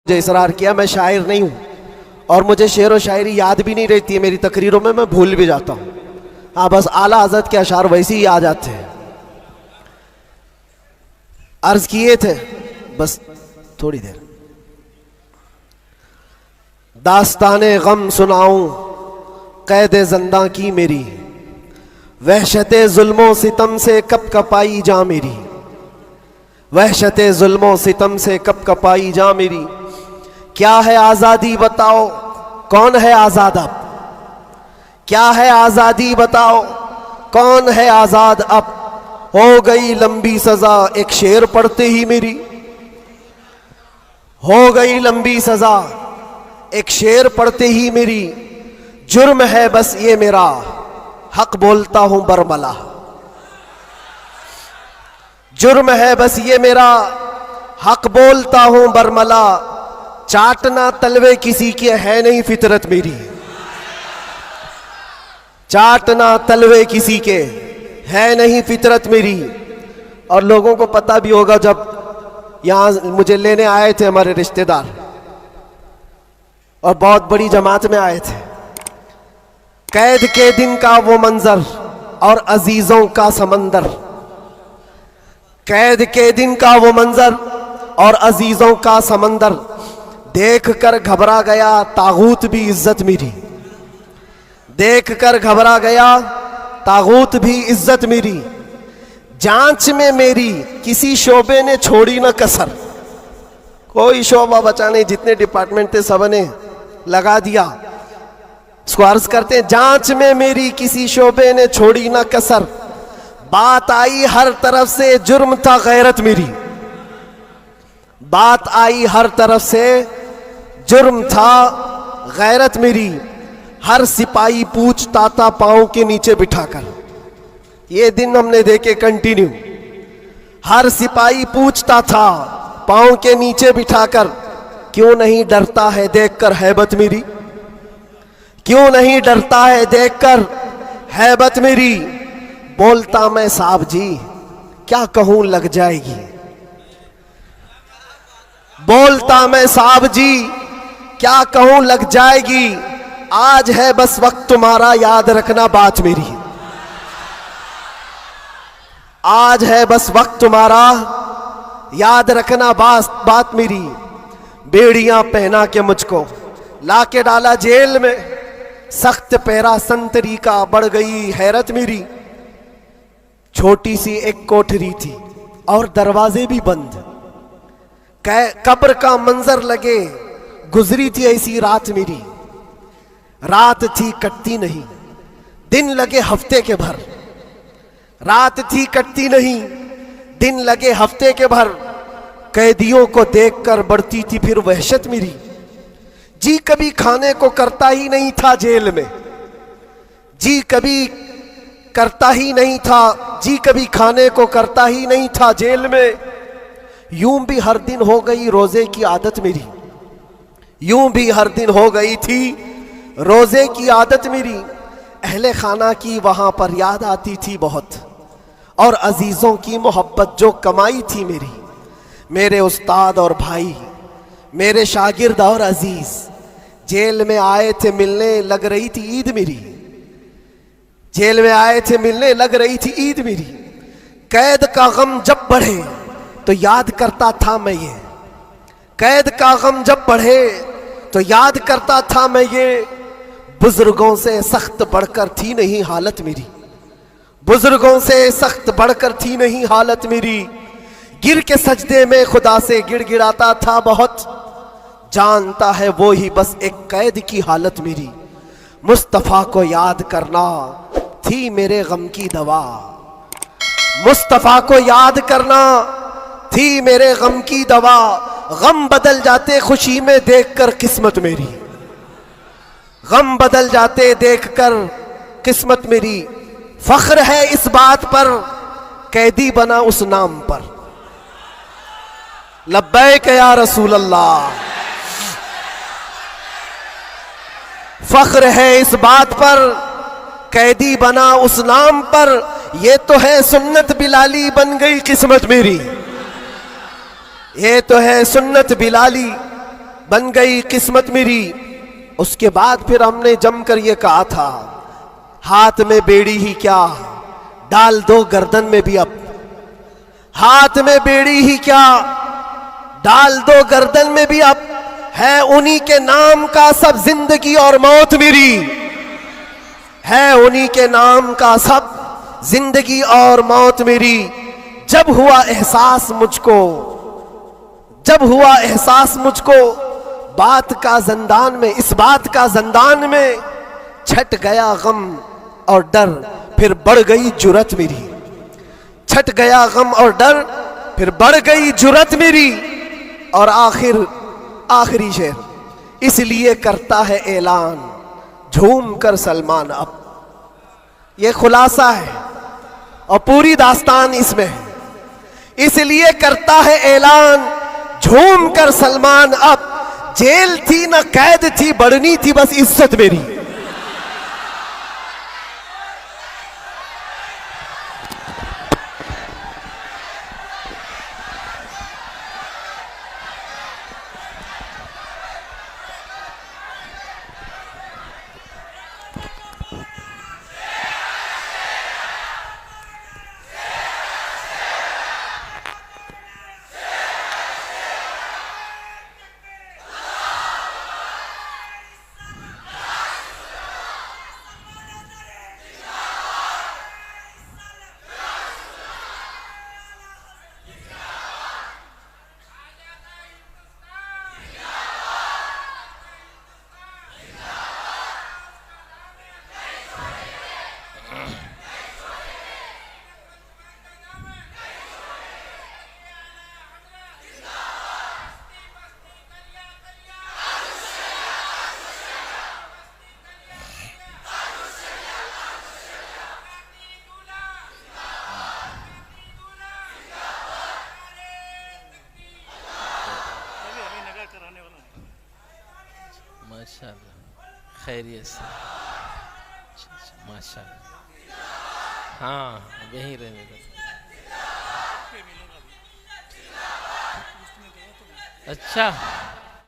मुझे इसरार किया मैं शायर नहीं हूँ और मुझे शेर व शायरी याद भी नहीं रहती है, मेरी तकरीरों में मैं भूल भी जाता हूँ। हाँ, बस आला हज़रत के अशार वैसे ही आ जाते हैं। अर्ज किए थे बस थोड़ी देर, दास्ताने गम सुनाऊं कैदे ज़िंदा की मेरी, वहशते जुल्मों सितम से कब कपाई जा मेरी, वहशते जुल्मों सितम से कब कपाई जा मेरी। क्या है आज़ादी बताओ, कौन है आज़ाद अब, क्या है आज़ादी बताओ, कौन है आज़ाद अब। हो गई लंबी सज़ा एक शेर पढ़ते ही मेरी, हो गई लंबी सज़ा एक शेर पढ़ते ही मेरी। जुर्म है बस ये मेरा हक बोलता हूं बरमला, जुर्म है बस ये मेरा हक बोलता हूं बरमला। चाटना तलवे किसी के है नहीं फितरत मेरी, चाटना तलवे किसी के है नहीं फितरत मेरी। और लोगों को पता भी होगा, जब यहां मुझे लेने आए थे हमारे रिश्तेदार और बहुत बड़ी जमात में आए थे, कैद के दिन का वो मंजर और अजीजों का समंदर, कैद के दिन का वो मंजर और अजीजों का समंदर। देख कर घबरा गया तागूत भी इज्जत मेरी, देख कर घबरा गया तागूत भी इज्जत मेरी। जांच में मेरी किसी शोबे ने छोड़ी ना कसर, कोई शोबा बचा नहीं, जितने डिपार्टमेंट थे सब ने लगा दिया। इसको अर्ज करते हैं, जांच में मेरी किसी शोबे ने छोड़ी ना कसर। बात आई हर तरफ से जुर्म था गैरत मेरी, बात आई हर तरफ से जुर्म था गैरत मेरी। हर सिपाही पूछता था पांव के नीचे बिठाकर, ये दिन हमने देखे कंटिन्यू। हर सिपाही पूछता था पांव के नीचे बिठाकर, क्यों नहीं डरता है देखकर हैबत मेरी, क्यों नहीं डरता है देखकर हैबत मेरी। बोलता मैं साहब जी क्या कहूं लग जाएगी, बोलता मैं साहब जी क्या कहूं लग जाएगी। आज है बस वक्त तुम्हारा याद रखना बात मेरी, आज है बस वक्त तुम्हारा याद रखना बात मेरी। बेड़ियां पहना के मुझको लाके डाला जेल में, सख्त पहरा संतरी का बढ़ गई हैरत मेरी। छोटी सी एक कोठरी थी और दरवाजे भी बंद, कब्र का मंजर लगे गुजरी थी ऐसी रात मेरी। रात थी कटती नहीं, दिन लगे हफ्ते के भर, रात थी कटती नहीं, दिन लगे हफ्ते के भर। कैदियों को देखकर बढ़ती थी फिर वहशत मेरी। जी कभी खाने को करता ही नहीं था जेल में, जी कभी करता ही नहीं था, जी कभी खाने को करता ही नहीं था जेल में। यूं भी हर दिन हो गई रोजे की आदत मेरी, यूं भी हर दिन हो गई थी रोजे की आदत मेरी। अहले खाना की वहां पर याद आती थी बहुत, और अजीजों की मोहब्बत जो कमाई थी मेरी। मेरे उस्ताद और भाई, मेरे शागिर्द और अजीज जेल में आए थे मिलने, लग रही थी ईद मेरी, जेल में आए थे मिलने लग रही थी ईद मेरी। कैद का गम जब बढ़े तो याद करता था मैं ये, कैद का गम जब बढ़े तो याद करता था मैं ये। बुजुर्गों से सख्त बढ़कर थी नहीं हालत मेरी, बुजुर्गों से सख्त बढ़कर थी नहीं हालत मेरी। गिर के सजदे में खुदा से गिड़गिड़ाता था बहुत, जानता है वो ही बस एक कैद की हालत मेरी। मुस्तफ़ा को याद करना थी मेरे गम की दवा, मुस्तफ़ा को याद करना थी मेरे गम की दवा। गम बदल जाते खुशी में देखकर किस्मत मेरी, गम बदल जाते देखकर किस्मत मेरी। फख्र है इस बात पर कैदी बना उस नाम पर, लब्बैक या रसूल अल्लाह। फख्र है इस बात पर कैदी बना उस नाम पर, ये तो है सुन्नत बिलाली बन गई किस्मत मेरी, ये तो है सुन्नत बिलाली बन गई किस्मत मेरी। उसके बाद फिर हमने जमकर ये कहा था, हाथ में बेड़ी ही क्या डाल दो गर्दन में भी अब, हाथ में बेड़ी ही क्या डाल दो गर्दन में भी अब, है उन्हीं के नाम का सब जिंदगी और मौत मेरी, है उन्हीं के नाम का सब जिंदगी और मौत मेरी। जब हुआ एहसास मुझको, जब हुआ एहसास मुझको बात का जंदान में, इस बात का जंदान में, छट गया गम और डर फिर बढ़ गई जुरत मेरी, छट गया गम और डर फिर बढ़ गई जुरत मेरी। और आखिरी शेर, इसलिए करता है ऐलान झूम कर सलमान अब। ये खुलासा है और पूरी दास्तान इसमें है। इसलिए करता है ऐलान झूम कर सलमान अब, जेल थी न कैद थी, बढ़नी थी बस इज्जत मेरी। माशाल्लाह, खैरियत से, माशाल्लाह। हाँ, यहीं रहने दो। अच्छा।